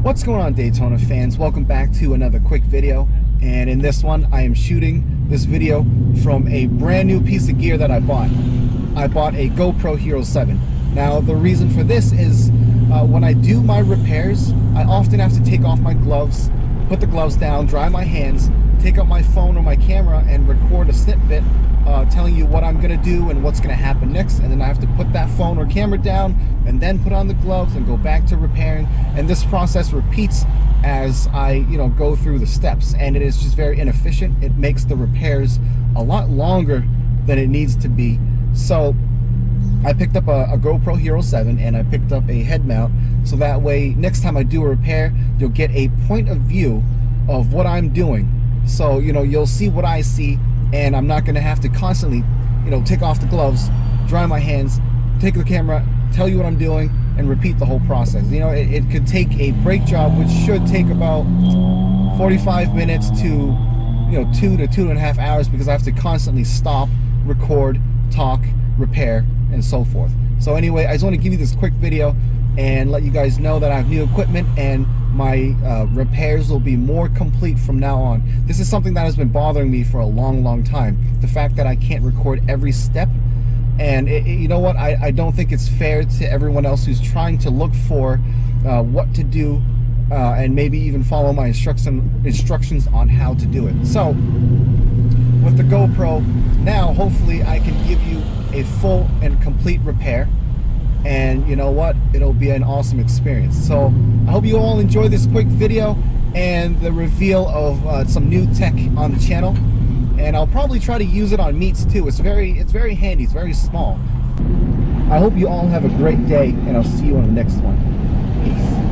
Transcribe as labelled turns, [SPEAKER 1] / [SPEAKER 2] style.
[SPEAKER 1] What's going on, Daytona fans? Welcome back to another quick video. And in this one, I am shooting this video from a brand new piece of gear that I bought. I bought a GoPro Hero 7. Now, the reason for this is when I do my repairs, I often have to take off my gloves, put the gloves down, dry my hands, take out my phone or my camera and record a snippet telling you what I'm gonna do and what's gonna happen next, and then I have to put that phone or camera down and then put on the gloves and go back to repairing, and this process repeats as I go through the steps, and it is just very inefficient. It makes the repairs a lot longer than it needs to be. So I picked up a GoPro Hero 7 and I picked up a head mount, so that way next time I do a repair, you'll get a point of view of what I'm doing. So you'll see what I see, and I'm not going to have to constantly take off the gloves, dry my hands, take the camera, tell you what I'm doing, and repeat the whole process. It could take a brake job, which should take about 45 minutes to 2 to 2.5 hours, because I have to constantly stop, record, talk, repair, and so forth. So anyway, I just want to give you this quick video and let you guys know that I have new equipment, and my repairs will be more complete from now on. This is something that has been bothering me for a long time, the fact that I can't record every step. And you know what, I don't think it's fair to everyone else who's trying to look for what to do and maybe even follow my instructions on how to do it. So with the GoPro now, hopefully I can give you a full and complete repair, and you know what, it'll be an awesome experience. So I hope you all enjoy this quick video and the reveal of some new tech on the channel, and I'll probably try to use it on meets too. It's very handy, it's very small. I hope you all have a great day, and I'll see you on the next one. Peace.